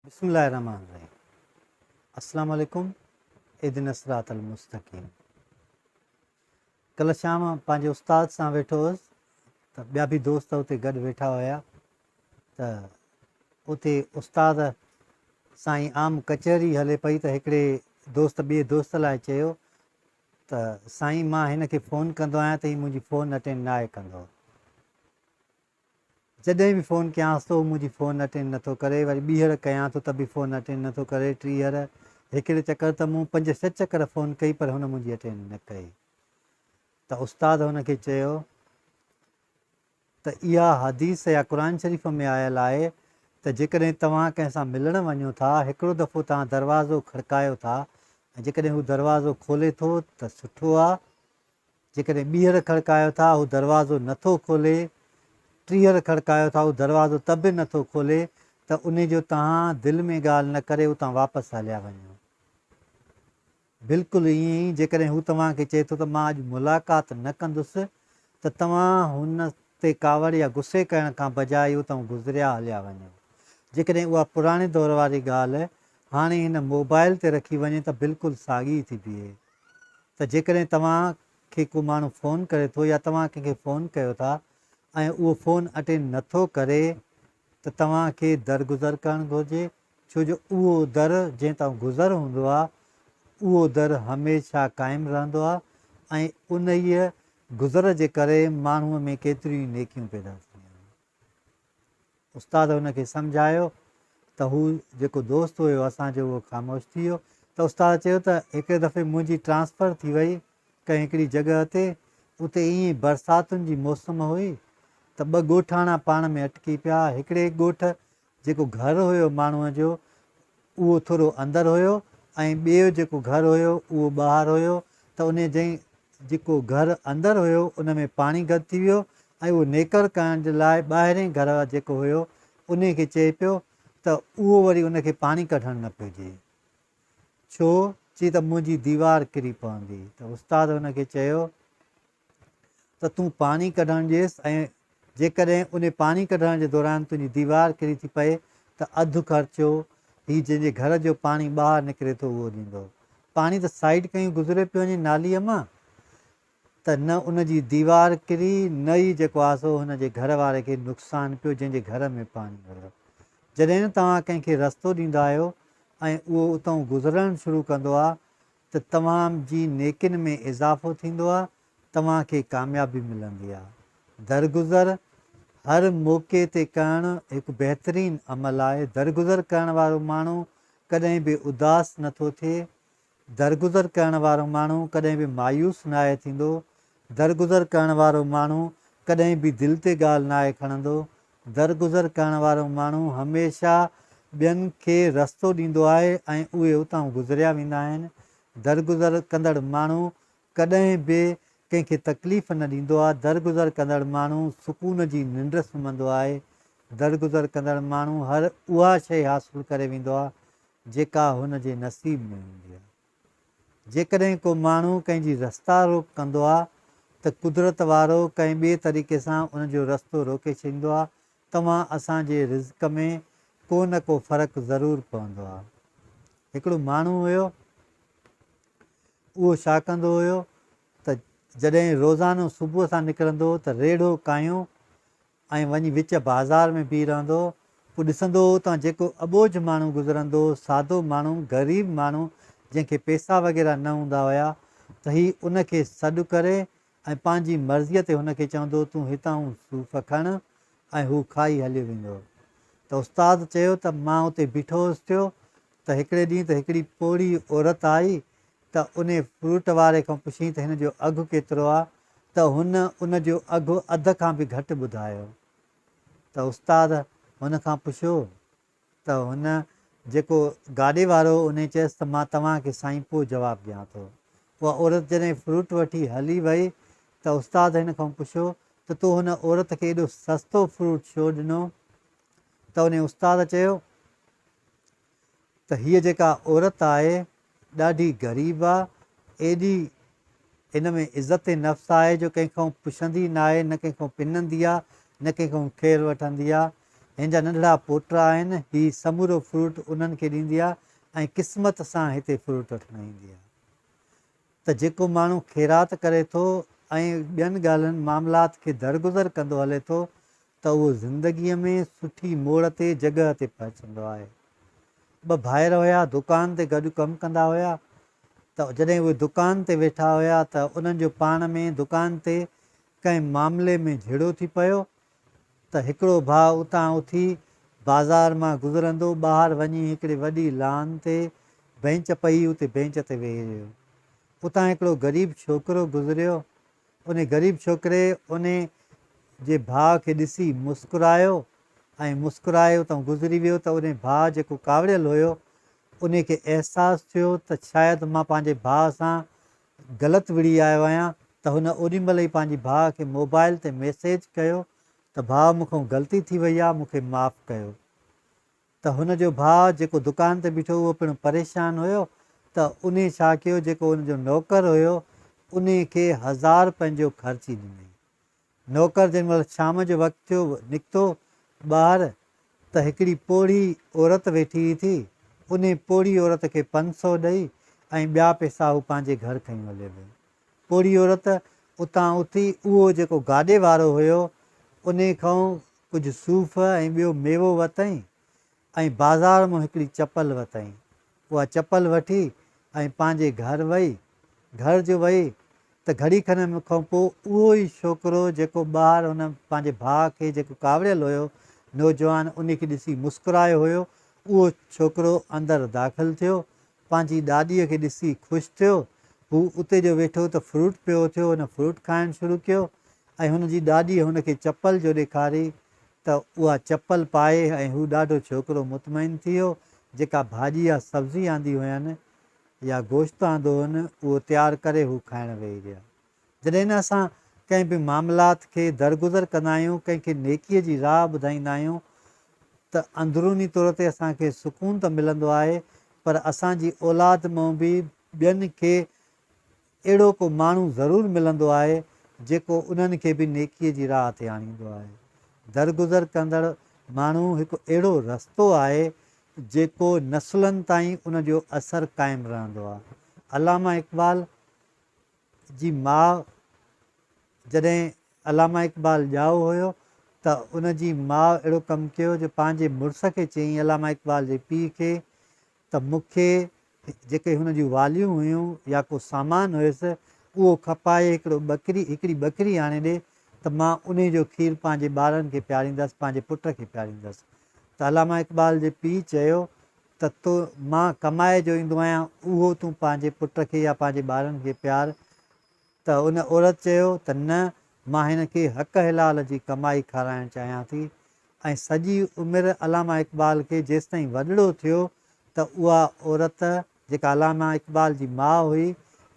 बिस्मिल्लाहिर्रहमानिर्रहीम। अस्सलाम वालेकुम। इहदिनस सिरातल मुस्तक़ीम। कल्ह शाम पंहिंजे उस्ताद सां वेठो हुउसि त ॿिया बि दोस्त उते गॾु वेठा हुया त उते उस्ताद सां ई आम कचहरी हले पई त हिकिड़े दोस्त ॿिए दोस्त लाइ चयो त साईं मां हिन खे फ़ोन कंदो आहियां त हीउ मुंहिंजी फ़ोन अटेंड न आहे कंदो। जॾहिं बि फ़ोन कयांसि थो मुंहिंजी फ़ोन अटेंड नथो करे, वरी ॿीहर कयां थो त बि फ़ोन अटेंड नथो करे, टीहर हिकिड़े चकर त मूं 5-6 चकर फ़ोन कई पर हुन मुंहिंजी अटेंड न कई। त उस्ताद हुनखे चयो त इहा हदीस या क़ुर शरीफ़ में आयल आहे त जेकॾहिं तव्हां कंहिं सां मिलणु वञो था, हिकिड़ो दफ़ो तव्हां दरवाज़ो खड़कायो था ऐं जेकॾहिं हू दरवाज़ो खोले थो त सुठो आहे, जेकॾहिं ॿीहर खड़कायो था हू दरवाज़ो नथो खोले, टीहर खड़कायो था हू दरवाज़ो त बि नथो खोले त उन जो तव्हां दिलि में ॻाल्हि न करे उतां वापसि हलिया वञो। बिल्कुलु ईअं ई जेकॾहिं हू तव्हांखे चए थो त मां अॼु मुलाक़ात न कंदुसि त तव्हां हुन ते कावड़ या गुस्से करण खां बजाए उतां गुज़रिया हलिया वञो। जेकॾहिं उहा पुराणे दौर वारी ॻाल्हि हाणे हिन मोबाइल ते रखी वञे त बिल्कुलु साॻी थी बीहे। त जेकॾहिं तव्हांखे को माण्हू फ़ोन करे थो या तव्हां कंहिंखे फ़ोन कयो था ऐं उहो फ़ोन अटेंड नथो करे त तव्हांखे दरगुज़र करणु घुरिजे, छो जो उहो दर जंहिं तां गुज़र हूंदो आहे उहो दर हमेशह क़ाइमु रहंदो आहे ऐं उन ई गुज़र जे करे माण्हूअ में केतिरियूं नेकियूं पैदा थींदियूं आहिनि। उस्ताद हुनखे सम्झायो त हू जेको दोस्त हुयो असांजो उहो ख़ामोश थी वियो। त उस्ताद चयो त हिकिड़े दफ़े मुंहिंजी ट्रांसफ़र थी वई कंहिं हिकिड़ी जॻह ते, उते ईअं बरसातुनि जी मौसम हुई त 2 ॻोठाणा पाण में अटकी पिया। हिकिड़े ॻोठ जेको घरु हुयो माण्हूअ जो उहो थोरो अंदरि हुयो ऐं ॿियो जेको घरु हुयो उहो ॿाहिरि हुयो। त उन जेको घरु अंदरि हुयो उन में पाणी घटि थी वियो ऐं उहो नेकर करण जे लाइ ॿाहिरें घर जेको हुयो उन खे चए पियो त उहो वरी उनखे पाणी कढणु न पियो। छो? चई त मुंहिंजी दीवार किरी पवंदी। त उस्ताद हुनखे चयो त तूं पाणी कढणु ॾिएसि ऐं जेकॾहिं उन पाणी कढण जे दौरान तुंहिंजी दीवार किरी थी पए त अधु ख़र्चो हीउ जंहिंजे घर जो पाणी ॿाहिरि निकिरे थो उहो ॾींदो। पाणी त साइड कयूं गुज़रे पियो वञे नालीअ मां त न उनजी दीवार किरी न ई जेको आहे सो हुनजे घर वारे खे नुक़सानु पियो जंहिंजे घर में पाणी हुयो। जॾहिं तव्हां कंहिंखे रस्तो ॾींदा आहियो ऐं उहो उतां गुज़रणु शुरू कंदो आहे त तव्हांजी नेकियुनि में इज़ाफ़ो थींदो आहे, तव्हांखे कामयाबी मिलंदी आहे। दरगुज़र हर मौक़े ते करणु हिकु बहितरीनु अमल आहे। दरगुज़र करण वारो माण्हू कॾहिं बि उदास नथो थिए, दरगुज़र करण वारो माण्हू कॾहिं बि मायूस न आहे थींदो, दरगुज़र करण वारो माण्हू कॾहिं बि दिलि ते ॻाल्हि न आहे खणंदो, दरगुज़र करण वारो माण्हू हमेशह ॿियनि खे रस्तो ॾींदो आहे ऐं उहे उतां गुज़रिया वेंदा आहिनि। दरगुज़र कंदड़ माण्हू कॾहिं बि कंहिंखे तकलीफ़ न ॾींदो आहे। दरगुज़र कंदड़ माण्हू सुकून जी निंड सुम्हंदो आहे। दरगुज़र कंदड़ माण्हू हर उहा शइ हासिलु करे वेंदो आहे जेका हुनजे नसीब में हूंदी आहे। जेकॾहिं को माण्हू कंहिंजी रस्ता रोक कंदो आहे त कुदरत वारो कंहिं ॿिए तरीक़े सां उनजो रस्तो रोके छॾींदो आहे। तव्हां असांजे रिज़्क़ में को न को फ़र्क़ु ज़रूरु पवंदो आहे। हिकिड़ो माण्हू हुयो, उहो छा कंदो हुयो त जॾहिं रोज़ानो सुबुह सां निकिरंदो त रेड़ो कायूं ऐं वञी विच बाज़ार में बीह रहंदो। पोइ ॾिसंदो हुतां जेको अॿोझ माण्हू गुज़रंदो, सादो माण्हू, ग़रीब माण्हू जंहिंखे पैसा वग़ैरह न हूंदा हुया त हीउ उनखे सॾु करे ऐं पंहिंजी मर्ज़ीअ ते हुनखे चवंदो तूं हितां सूफ़ खण ऐं हू खाई हली वेंदो। त उस्ताद चयो त मां उते बीठो हुउसि थियो त हिकिड़े ॾींहुं त हिकिड़ी पोड़ी औरत आई त उन फ्रूट वारे खां पुछियईं त हिन जो अघु केतिरो आहे त हुन उनजो अघु अध खां बि घटि ॿुधायो। त उस्ताद हुन खां पुछियो त हुन जेको गाॾे वारो उन चयसि त मां तव्हांखे साईं पोइ जवाबु ॾियां थो। उहा औरत जॾहिं फ्रूट वठी हली वई त उस्ताद हिन खां पुछियो त तूं हुन औरत खे एॾो सस्तो फ्रूट छो ॾिनो? त उन उस्ताद चयो त हीअ जेका औरत आहे ॾाढी ग़रीब आहे, एॾी हिन में इज़त नफ़्स आहे जो कंहिंखां पुछंदी न आहे, न कंहिंखां पिनंदी आहे, न कंहिंखां ख़ैरु वठंदी आहे। हिन जा नंढड़ा पोटा आहिनि, हीउ समूरो फ्रूट उन्हनि खे ॾींदी आहे ऐं क़िस्मत सां हिते फ्रूट वठणु ईंदी आहे। त जेको माण्हू ख़ैरात करे थो ऐं ॿियनि ॻाल्हियुनि मामलात खे दरगुज़र कंदो हले थो त उहो ज़िंदगीअ में सुठी मोड़ ते जॻह ते पहुचंदो आहे। ॿ भाइर हुया, दुकान ते गॾु कमु कंदा हुया। त जॾहिं उहे दुकान ते वेठा हुया त उन्हनि जो पाण में दुकान ते कंहिं मामले में झेड़ो थी पियो त हिकिड़ो भाउ उतां उथी बाज़ार मां गुज़रंदो ॿाहिरि वञी हिकिड़ी वॾी लान ते बेंच पई, उते बेंच ते वेही रहियो। उतां हिकिड़ो ग़रीब छोकिरो गुज़रियो। उन ग़रीब छोकिरे उन जे भाउ खे ॾिसी मुस्कुरायो ऐं मुस्कुराए उतां गुज़री वियो। त उन भाउ जेको कावड़ियल हुयो उन खे अहसासु थियो त शायदि मां पंहिंजे भाउ सां ग़लति विड़ी आयो आहियां। त हुन ओॾीमहिल ई पंहिंजे भाउ खे मोबाइल ते मैसेज कयो त भाउ मूंखां ग़लती थी वई आहे, मूंखे माफ़ु कयो। त हुनजो भाउ जेको दुकान ते बीठो उहो पिणु परेशान हुयो। त उन छा कयो, जेको उनजो नौकर हुयो उन खे 1000 पंहिंजो ख़र्ची ॾिनई। नौकर जंहिं महिल शाम जो वक़्तु थियो निकितो ॿाहिरि त हिकिड़ी पोड़ी औरत वेठी हुई थी। उन पोड़ी औरत खे 500 ॾेई ऐं ॿिया पैसा हू पंहिंजे घर खईं हले वियो। पोड़ी औरत उतां उथी उहो जेको गाॾे वारो हुयो उन खां कुझु सूफ़ ऐं ॿियो मेवो वरितईं ऐं बाज़ार मां हिकिड़ी चपल वरितईं। उहा चपल वठी ऐं पंहिंजे घर वई। घर जो वई त घड़ी खनि खां पोइ उहो ई छोकिरो जेको ॿाहिरि हुन पंहिंजे भाउ खे जेको कावड़ियल हुयो नौजवान उन खे ॾिसी मुस्कुरायो हुयो, उहो छोकिरो अंदरि दाख़िलु थियो। पंहिंजी ॾाॾीअ खे ॾिसी ख़ुशि थियो। हू उते जो वेठो त फ्रूट पियो थियो, हुन फ्रूट खाइणु शुरू कयो ऐं हुनजी ॾाॾीअ हुनखे चपल जो ॾेखारी त उहा चपल पाए ऐं हू ॾाढो छोकिरो मुतमइन थी वियो। जेका भाॼी या सब्ज़ी आंदी हुअनि या गोश्त आंदो हुअनि उहो तयारु करे हू खाइणु वेही रहिया। जॾहिं न असां कंहिं बि मामलात खे दरगुज़र कंदा आहियूं, कंहिंखे नेकीअ जी राह ॿुधाईंदा आहियूं त अंदरूनी तौर ते असांखे सुकून त मिलंदो आहे, पर असांजी औलाद मां बि ॿियनि खे अहिड़ो को माण्हू ज़रूरु मिलंदो आहे जेको उन्हनि खे बि नेकीअ जी राह ते आणींदो आहे। दरगुज़र कंदड़ माण्हू हिकु अहिड़ो रस्तो आहे जेको नसुलनि ताईं उनजो असरु क़ाइमु रहंदो आहे। अलामा इक़बाल जी माउ जॾहिं अलामा इक़बाल ॼाओ हुयो त उनजी माउ अहिड़ो कमु कयो जो पंहिंजे मुड़ुस खे चयईं, अलामा इक़बाल जे पीउ खे, त मूंखे जेके हुन जूं वालियूं हुयूं या को सामान हुयुसि उहो खपाए हिकिड़ी ॿकरी आणे ॾे त मां उन जो खीरु पंहिंजे ॿारनि खे पीआरींदसि, पंहिंजे पुट खे पीआरींदसि। त अलामा इक़बाल जे पीउ चयो त मां कमाए जो ईंदो आहियां, उहो तूं पंहिंजे पुट खे या पंहिंजे ॿारनि खे पीआर। त उन औरत चयो त न, मां हिन खे हक़ हलाल जी कमाई खाराइणु चाहियां थी। ऐं सॼी उमिरि अलामा इक़बाल खे जेसिताईं वॾिड़ो थियो त उहा औरत जेका अलामा इक़बाल जी माउ हुई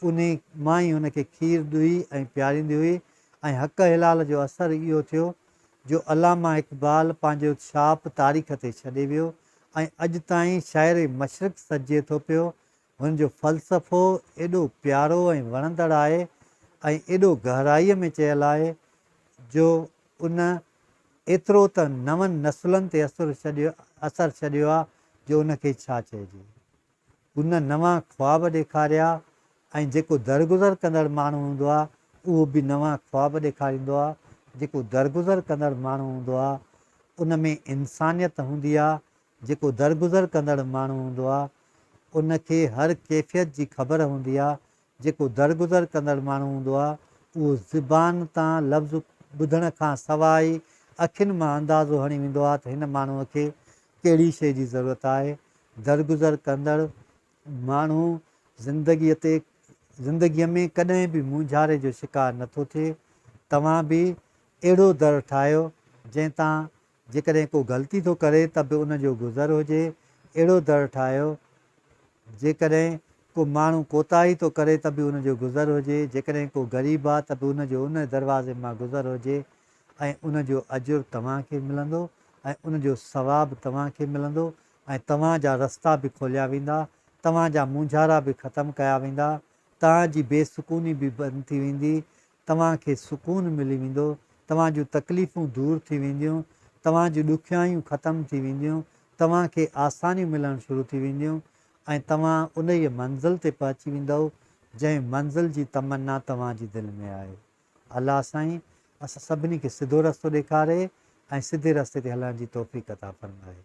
उन मां ई हुनखे खीरु ॾुई ऐं पीआरींदी हुई। ऐं हक़ हलाल जो असरु इहो थियो जो अलामा इक़बाल पंहिंजो छाप तारीख़ ते छॾे वियो ऐं अॼु ताईं शाइर मशरिक़ सॾिजे थो पियो। हुनजो फ़लसफ़ो एॾो प्यारो ऐं वणंदड़ आहे ऐं एॾो गहराईअ में चयलु आहे जो उन एतिरो त नवनि नसुलनि ते असरु छॾियो आहे जो उनखे छा चइजे। उन नवां ख़्वाब ॾेखारिया ऐं जेको दरगुज़र कंदड़ माण्हू हूंदो आहे उहो बि नवां ख़्वाब ॾेखारींदो आहे। जेको दरगुज़र कंदड़ माण्हू हूंदो आहे उन में इंसानियत हूंदी आहे। जेको दरगुज़र कंदड़ माण्हू हूंदो आहे उनखे हर कैफ़ियत जी ख़बर हूंदी आहे। जेको दरगुज़र कंदड़ माण्हू हूंदो आहे उहो ज़ुबान तां लफ़्ज़ ॿुधण खां सवाइ अखियुनि मां अंदाज़ो हणी वेंदो आहे त हिन माण्हूअ खे कहिड़ी शइ जी ज़रूरत आहे। दरगुज़र कंदड़ माण्हू ज़िंदगीअ में कॾहिं बि मुंझारे जो शिकार नथो थिए। तव्हां बि अहिड़ो दर ठाहियो जंहिं तां जेकॾहिं को ग़लती थो करे त बि उनजो गुज़र हुजे। अहिड़ो दर ठाहियो जेकॾहिं को माण्हू कोताही थो करे त बि उनजो गुज़र हुजे। जेकॾहिं को ग़रीब आहे त बि उनजो उन दरवाज़े मां गुज़र हुजे ऐं उनजो अजुरु तव्हांखे मिलंदो ऐं उनजो सवाबु तव्हांखे मिलंदो ऐं तव्हांजा रस्ता बि खोलिया वेंदा, तव्हांजा मुंझारा बि ख़तमु कया वेंदा, तव्हांजी बेसुकूनी बि बंदि थी वेंदी, तव्हांखे सुकूनु मिली वेंदो, तव्हां जूं तकलीफ़ूं दूरि थी वेंदियूं, तव्हां जूं ॾुखियाइयूं ख़तमु थी वेंदियूं, तव्हांखे आसानियूं मिलणु शुरू थी वेंदियूं ऐं तव्हां उन ई मंज़िल ते पहुची वेंदव जंहिं मंज़िल जी तमना तव्हांजी दिलि में आहे। अलाह साईं असां सभिनी खे सिधो रस्तो ॾेखारे ऐं सिधे रस्ते ते हलण जी तौफ़ीक़ अता फ़रमाए।